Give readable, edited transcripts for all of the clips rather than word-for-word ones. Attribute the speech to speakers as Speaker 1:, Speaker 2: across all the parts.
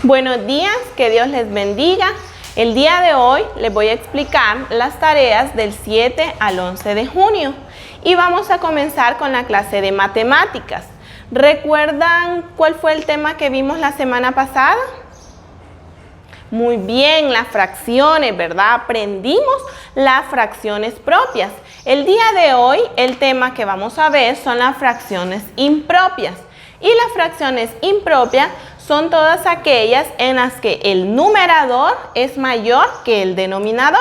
Speaker 1: Buenos días, que Dios les bendiga. El día de hoy les voy a explicar las tareas del 7 al 11 de junio y vamos a comenzar con la clase de matemáticas. ¿Recuerdan cuál fue el tema que vimos la semana pasada? Muy bien, las fracciones, ¿verdad? Aprendimos las fracciones propias. El día de hoy el tema que vamos a ver son las fracciones impropias. Y las fracciones impropias son todas aquellas en las que el numerador es mayor que el denominador.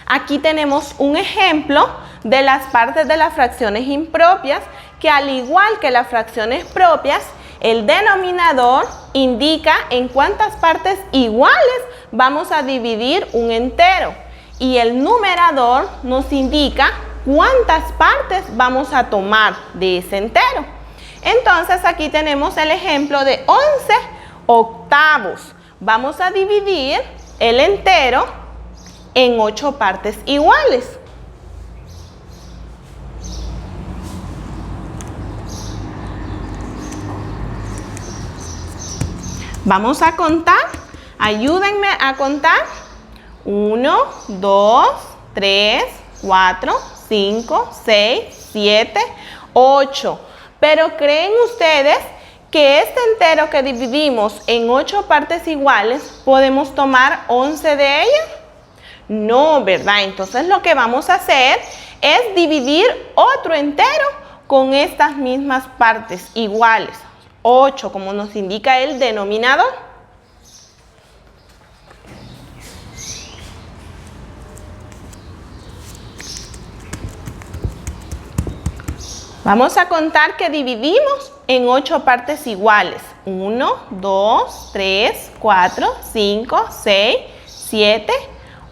Speaker 1: Aquí tenemos un ejemplo de las partes de las fracciones impropias que, al igual que las fracciones propias, el denominador indica en cuántas partes iguales vamos a dividir un entero y el numerador nos indica cuántas partes vamos a tomar de ese entero. Entonces aquí tenemos el ejemplo de 11 octavos. Vamos a dividir el entero en 8 partes iguales. Vamos a contar. Ayúdenme a contar. 1, 2, 3, 4, 5, 6, 7, 8. Pero ¿creen ustedes que este entero que dividimos en 8 partes iguales podemos tomar 11 de ellas? No, ¿verdad? Entonces lo que vamos a hacer es dividir otro entero con estas mismas partes iguales. 8, como nos indica el denominador. Vamos a contar que dividimos en 8 partes iguales. 1, 2, 3, 4, 5, 6, 7,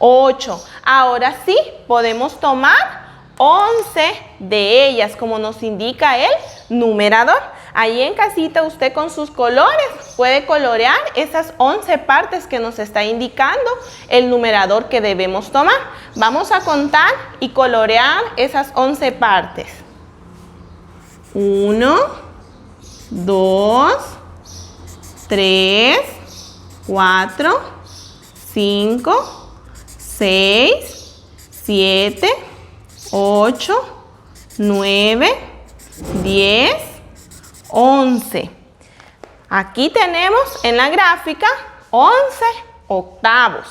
Speaker 1: 8. Ahora sí, podemos tomar 11 de ellas, como nos indica el numerador. Ahí en casita usted con sus colores puede colorear esas 11 partes que nos está indicando el numerador que debemos tomar. Vamos a contar y colorear esas 11 partes. 1, 2, 3, 4, 5, 6, 7, 8, 9, 10, 11. Aquí tenemos en la gráfica 11 octavos.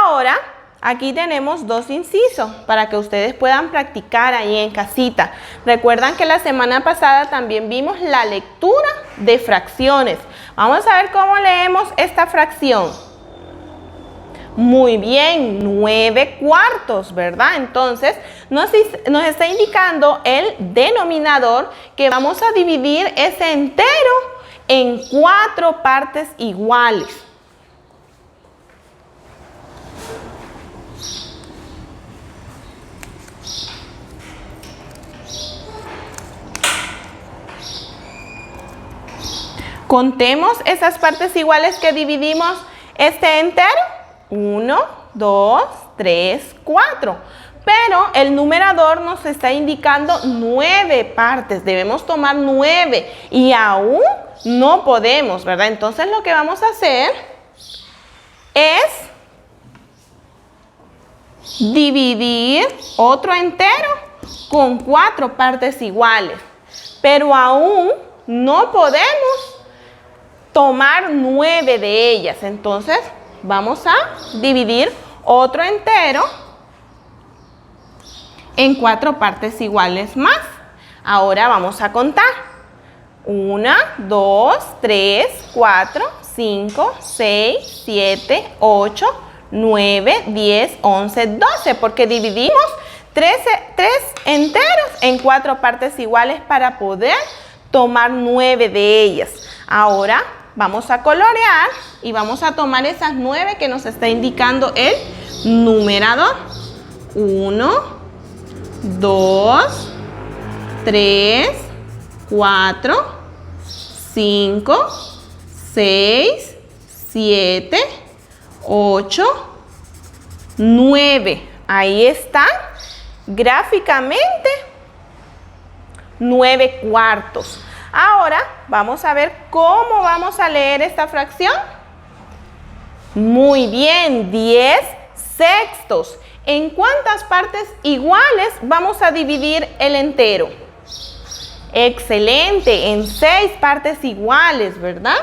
Speaker 1: Ahora, aquí tenemos 2 incisos para que ustedes puedan practicar ahí en casita. Recuerdan que la semana pasada también vimos la lectura de fracciones. Vamos a ver cómo leemos esta fracción. Muy bien, 9 cuartos, ¿verdad? Entonces nos está indicando el denominador que vamos a dividir ese entero en 4 partes iguales. Contemos esas partes iguales que dividimos este entero. 1, 2, 3, 4. Pero el numerador nos está indicando 9 partes. Debemos tomar 9 y aún no podemos, ¿verdad? Entonces lo que vamos a hacer es dividir otro entero con 4 partes iguales. Pero aún no podemos tomar 9 de ellas. Entonces vamos a dividir otro entero en 4 partes iguales más. Ahora vamos a contar. 1, 2, 3, 4, 5, 6, 7, 8, 9, 10, 11, 12. Porque dividimos 3 enteros en 4 partes iguales para poder tomar 9 de ellas. Ahora vamos a colorear y vamos a tomar esas 9 que nos está indicando el numerador. 1, 2, 3, 4, 5, 6, 7, 8, 9. Ahí está, gráficamente, 9 cuartos. Ahora vamos a ver cómo vamos a leer esta fracción. Muy bien, 10 sextos. ¿En cuántas partes iguales vamos a dividir el entero? Excelente, en 6 partes iguales, ¿verdad?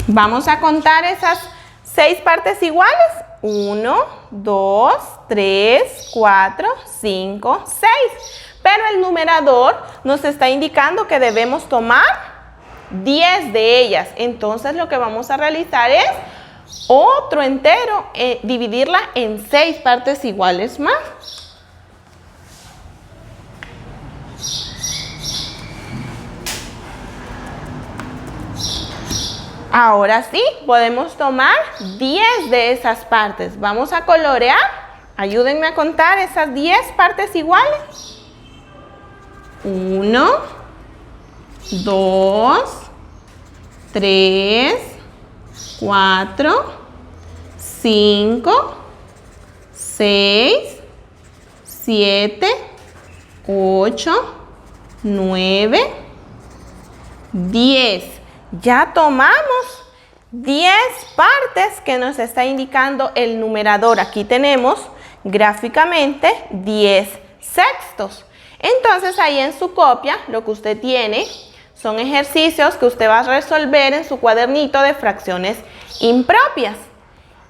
Speaker 1: Vamos a contar esas 6 partes iguales. 1, 2, 3, 4, 5, 6. Pero el numerador nos está indicando que debemos tomar 10 de ellas. Entonces lo que vamos a realizar es otro entero, dividirla en 6 partes iguales más. Ahora sí, podemos tomar 10 de esas partes. Vamos a colorear. Ayúdenme a contar esas 10 partes iguales. 1, 2, 3, 4, 5, 6, 7, 8, 9, 10. Ya tomamos 10 partes que nos está indicando el numerador. Aquí tenemos gráficamente 10 sextos. Entonces ahí en su copia lo que usted tiene son ejercicios que usted va a resolver en su cuadernito de fracciones impropias.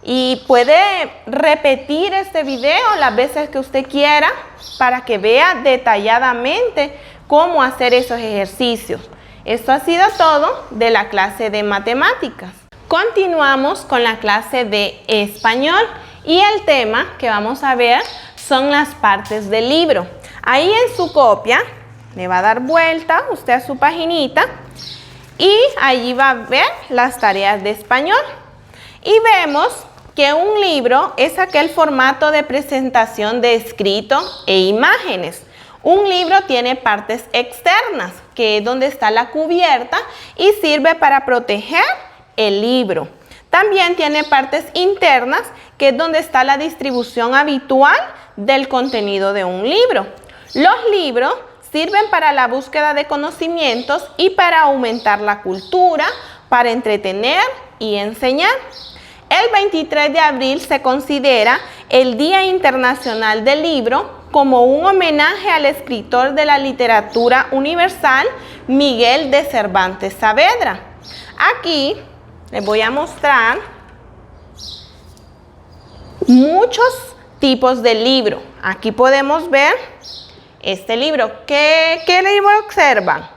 Speaker 1: Y puede repetir este video las veces que usted quiera para que vea detalladamente cómo hacer esos ejercicios. Esto ha sido todo de la clase de matemáticas. Continuamos con la clase de español y el tema que vamos a ver son las partes del libro. Ahí en su copia le va a dar vuelta usted a su paginita y allí va a ver las tareas de español. Y vemos que un libro es aquel formato de presentación de escrito e imágenes. Un libro tiene partes externas, que es donde está la cubierta y sirve para proteger el libro. También tiene partes internas, que es donde está la distribución habitual del contenido de un libro. Los libros sirven para la búsqueda de conocimientos y para aumentar la cultura, para entretener y enseñar. El 23 de abril se considera el Día Internacional del Libro como un homenaje al escritor de la literatura universal, Miguel de Cervantes Saavedra. Aquí les voy a mostrar muchos tipos de libro. Aquí podemos ver este libro. ¿Qué libro observan?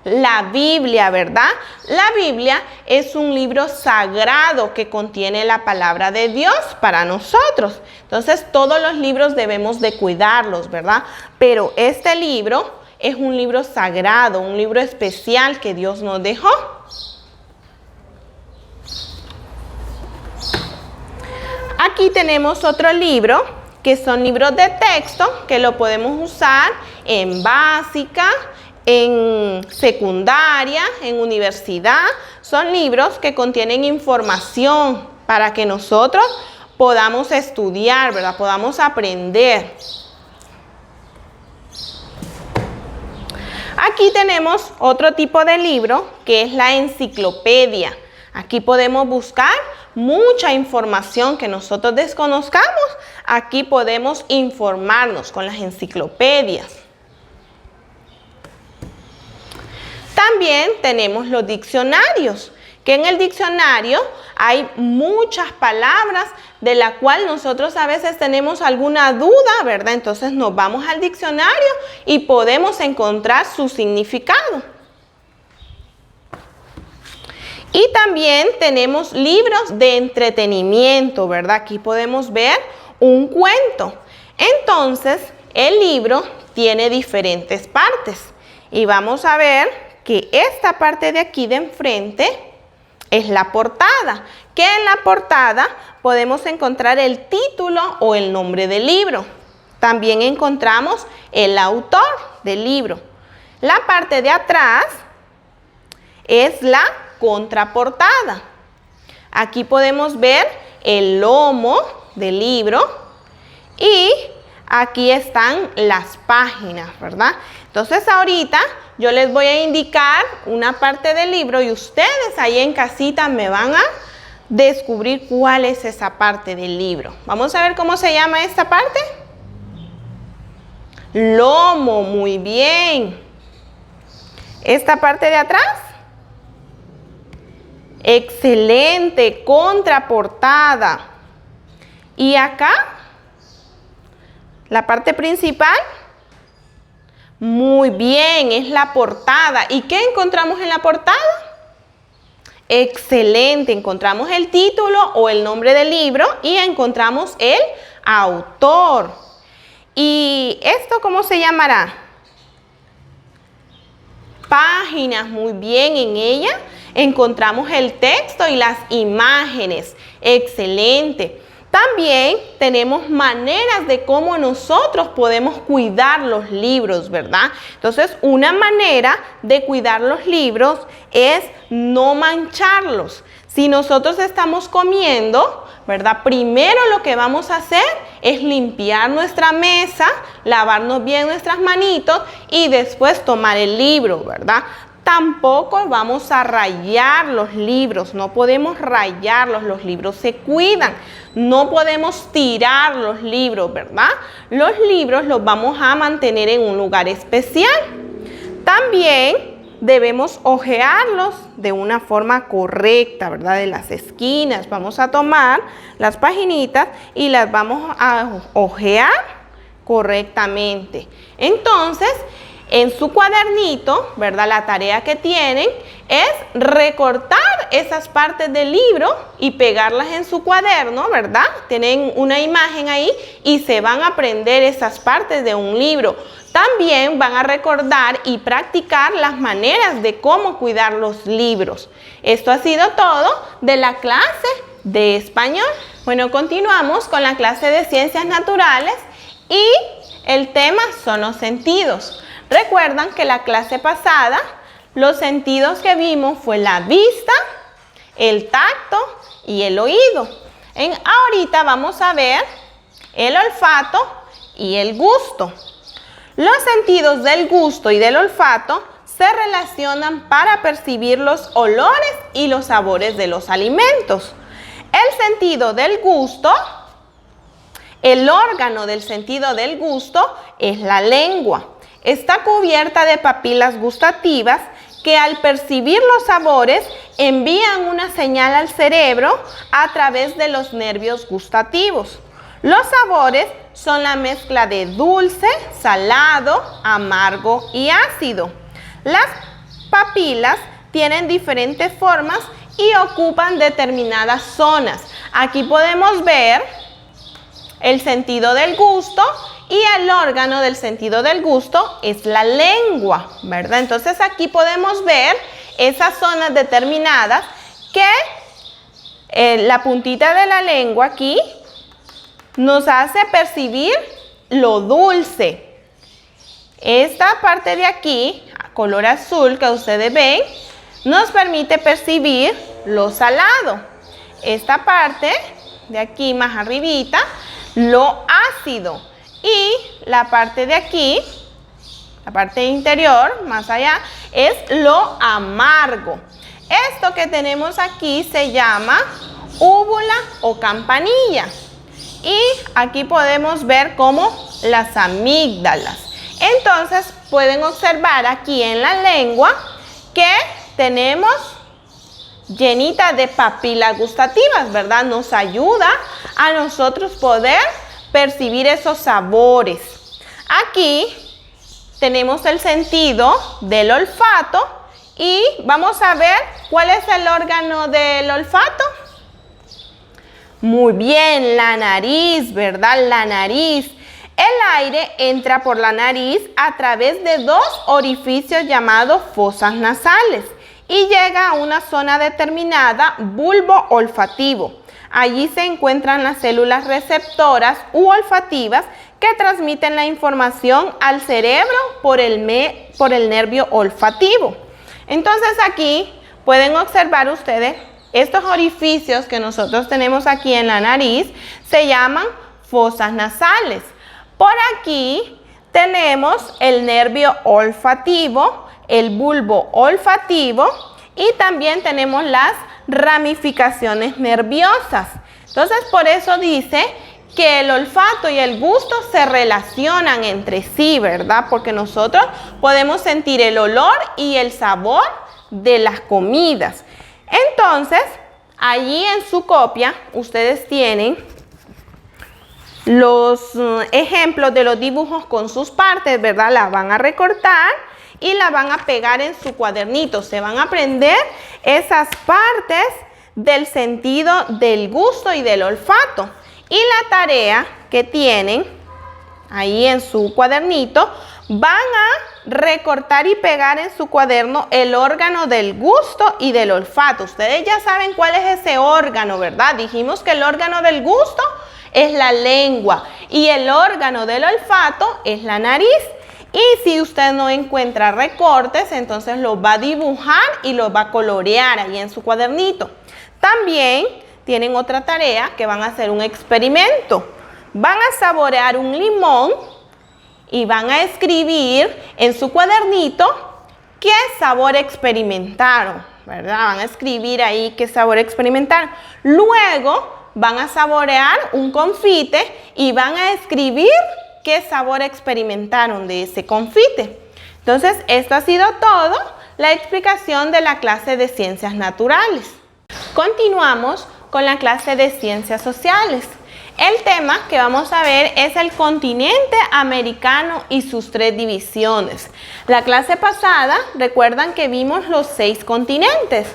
Speaker 1: La Biblia, ¿verdad? La Biblia es un libro sagrado que contiene la palabra de Dios para nosotros. Entonces, todos los libros debemos de cuidarlos, ¿verdad? Pero este libro es un libro sagrado, un libro especial que Dios nos dejó. Aquí tenemos otro libro, que son libros de texto, que lo podemos usar en básica, en secundaria, en universidad. Son libros que contienen información para que nosotros podamos estudiar, ¿verdad? Podamos aprender. Aquí tenemos otro tipo de libro que es la enciclopedia. Aquí podemos buscar mucha información que nosotros desconozcamos. Aquí podemos informarnos con las enciclopedias. También tenemos los diccionarios, que en el diccionario hay muchas palabras de las cuales nosotros a veces tenemos alguna duda, ¿verdad? Entonces nos vamos al diccionario y podemos encontrar su significado. Y también tenemos libros de entretenimiento, ¿verdad? Aquí podemos ver un cuento. Entonces, el libro tiene diferentes partes. Y vamos a ver que esta parte de aquí de enfrente es la portada. Que en la portada podemos encontrar el título o el nombre del libro. También encontramos el autor del libro. La parte de atrás es la contraportada. Aquí podemos ver el lomo del libro y aquí están las páginas, ¿verdad? Entonces ahorita yo les voy a indicar una parte del libro y ustedes ahí en casita me van a descubrir cuál es esa parte del libro. Vamos a ver cómo se llama esta parte. Lomo, muy bien. Esta parte de atrás. Excelente, contraportada. Y acá, la parte principal. Muy bien, es la portada. ¿Y qué encontramos en la portada? Excelente, encontramos el título o el nombre del libro y encontramos el autor. ¿Y esto cómo se llamará? Páginas, muy bien, en ella encontramos el texto y las imágenes. Excelente. También tenemos maneras de cómo nosotros podemos cuidar los libros, ¿verdad? Entonces, una manera de cuidar los libros es no mancharlos. Si nosotros estamos comiendo, ¿verdad? Primero lo que vamos a hacer es limpiar nuestra mesa, lavarnos bien nuestras manitos y después tomar el libro, ¿verdad? Tampoco vamos a rayar los libros, no podemos rayarlos, los libros se cuidan. No podemos tirar los libros, ¿verdad? Los libros los vamos a mantener en un lugar especial. También debemos hojearlos de una forma correcta, ¿verdad? De las esquinas. Vamos a tomar las paginitas y las vamos a hojear correctamente. Entonces, en su cuadernito, ¿verdad? La tarea que tienen es recortar esas partes del libro y pegarlas en su cuaderno, ¿verdad? Tienen una imagen ahí y se van a aprender esas partes de un libro. También van a recordar y practicar las maneras de cómo cuidar los libros. Esto ha sido todo de la clase de español. Bueno, continuamos con la clase de ciencias naturales y el tema son los sentidos. Recuerdan que la clase pasada los sentidos que vimos fue la vista, el tacto y el oído. Ahorita vamos a ver el olfato y el gusto. Los sentidos del gusto y del olfato se relacionan para percibir los olores y los sabores de los alimentos. El sentido del gusto, el órgano del sentido del gusto es la lengua. Está cubierta de papilas gustativas que al percibir los sabores envían una señal al cerebro a través de los nervios gustativos. Los sabores son la mezcla de dulce, salado, amargo y ácido. Las papilas tienen diferentes formas y ocupan determinadas zonas. Aquí podemos ver el sentido del gusto y el órgano del sentido del gusto es la lengua, ¿verdad? Entonces aquí podemos ver esas zonas determinadas que la puntita de la lengua aquí nos hace percibir lo dulce. Esta parte de aquí, color azul que ustedes ven, nos permite percibir lo salado. Esta parte de aquí más arribita, lo ácido. Y la parte de aquí, la parte interior, más allá, es lo amargo. Esto que tenemos aquí se llama úvula o campanilla. Y aquí podemos ver como las amígdalas. Entonces pueden observar aquí en la lengua que tenemos llenita de papilas gustativas, ¿verdad? Nos ayuda a nosotros poder percibir esos sabores. Aquí tenemos el sentido del olfato y vamos a ver cuál es el órgano del olfato. Muy bien, la nariz, ¿verdad? La nariz. El aire entra por la nariz a través de dos orificios llamados fosas nasales y llega a una zona determinada, bulbo olfativo. Allí se encuentran las células receptoras u olfativas que transmiten la información al cerebro por el nervio olfativo. Entonces aquí pueden observar ustedes estos orificios que nosotros tenemos aquí en la nariz, se llaman fosas nasales. Por aquí tenemos el nervio olfativo, el bulbo olfativo y también tenemos las ramificaciones nerviosas. Entonces por eso dice que el olfato y el gusto se relacionan entre sí, ¿verdad? Porque nosotros podemos sentir el olor y el sabor de las comidas. Entonces, allí en su copia ustedes tienen los ejemplos de los dibujos con sus partes, ¿verdad? Las van a recortar y las van a pegar en su cuadernito. Se van a aprender esas partes del sentido del gusto y del olfato. Y la tarea que tienen ahí en su cuadernito, van a recortar y pegar en su cuaderno el órgano del gusto y del olfato. Ustedes ya saben cuál es ese órgano, ¿verdad? Dijimos que el órgano del gusto es la lengua y el órgano del olfato es la nariz. Y si usted no encuentra recortes, entonces los va a dibujar y los va a colorear ahí en su cuadernito. También tienen otra tarea que van a hacer un experimento. Van a saborear un limón y van a escribir en su cuadernito qué sabor experimentaron, ¿verdad? Van a escribir ahí qué sabor experimentaron. Luego van a saborear un confite y van a escribir qué sabor experimentaron de ese confite. Entonces, esto ha sido todo, la explicación de la clase de Ciencias Naturales. Continuamos con la clase de Ciencias Sociales. El tema que vamos a ver es el continente americano y sus 3 divisiones. La clase pasada, recuerdan que vimos los 6 continentes,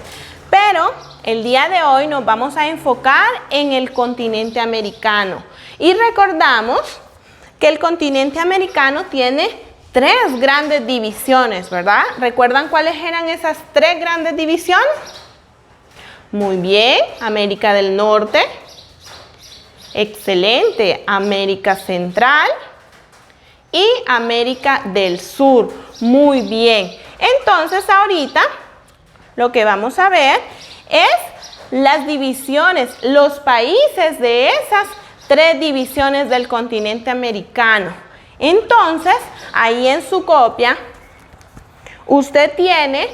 Speaker 1: pero el día de hoy nos vamos a enfocar en el continente americano. Y recordamos que el continente americano tiene 3 grandes divisiones, ¿verdad? ¿Recuerdan cuáles eran esas 3 grandes divisiones? Muy bien, América del Norte. Excelente, América Central y América del Sur. Muy bien. Entonces ahorita lo que vamos a ver es las divisiones, los países de esas 3 divisiones del continente americano. Entonces, ahí en su copia, usted tiene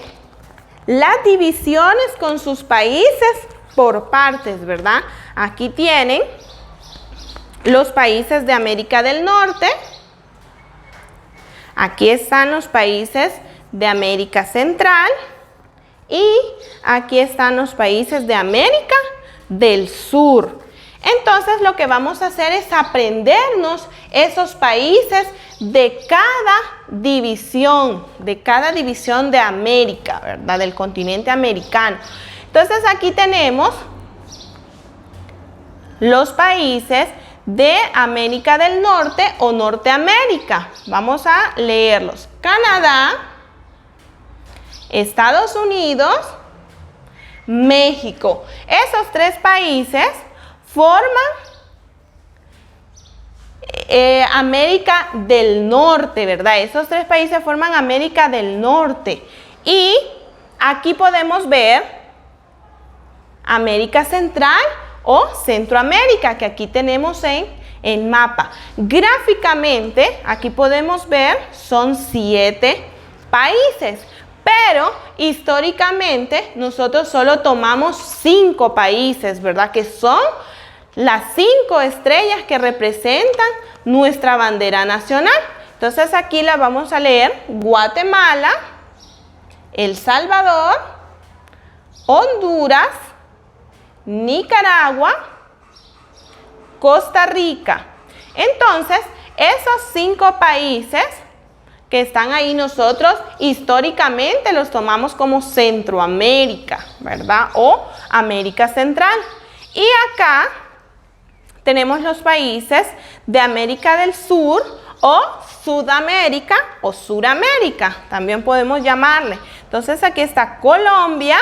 Speaker 1: las divisiones con sus países por partes, ¿verdad? Aquí tienen los países de América del Norte. Aquí están los países de América Central. Y aquí están los países de América del Sur. Entonces lo que vamos a hacer es aprendernos esos países de cada división de América, ¿verdad? Del continente americano. Entonces aquí tenemos los países de América del Norte o Norteamérica. Vamos a leerlos. Canadá, Estados Unidos, México. Esos 3 países forman América del Norte, ¿verdad? Esos 3 países forman América del Norte. Y aquí podemos ver América Central o Centroamérica, que aquí tenemos en el mapa. Gráficamente, aquí podemos ver, son 7 países. Pero históricamente nosotros solo tomamos 5 países, ¿verdad? Que son las 5 estrellas que representan nuestra bandera nacional. Entonces aquí la vamos a leer: Guatemala, El Salvador, Honduras, Nicaragua, Costa Rica. Entonces, esos 5 países que están ahí nosotros históricamente los tomamos como Centroamérica, ¿verdad? O América Central. Y acá tenemos los países de América del Sur o Sudamérica o Suramérica, también podemos llamarle. Entonces aquí está Colombia,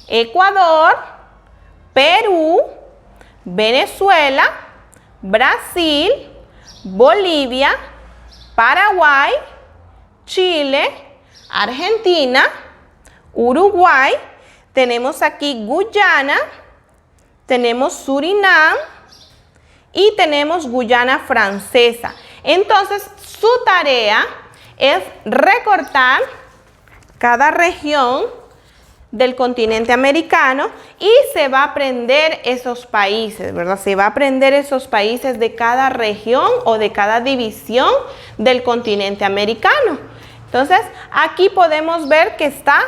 Speaker 1: Ecuador, Perú, Venezuela, Brasil, Bolivia, Paraguay, Chile, Argentina, Uruguay, tenemos aquí Guyana, tenemos Surinam y tenemos Guyana Francesa. Entonces, su tarea es recortar cada región del continente americano y se va a aprender esos países, ¿verdad? Se va a aprender esos países de cada región o de cada división del continente americano. Entonces, aquí podemos ver que está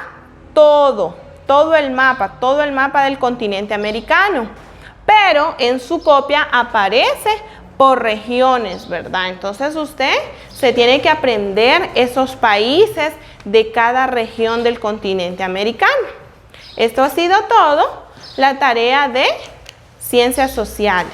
Speaker 1: todo el mapa del continente americano, pero en su copia aparece por regiones, ¿verdad? Entonces usted se tiene que aprender esos países de cada región del continente americano. Esto ha sido todo, la tarea de Ciencias Sociales.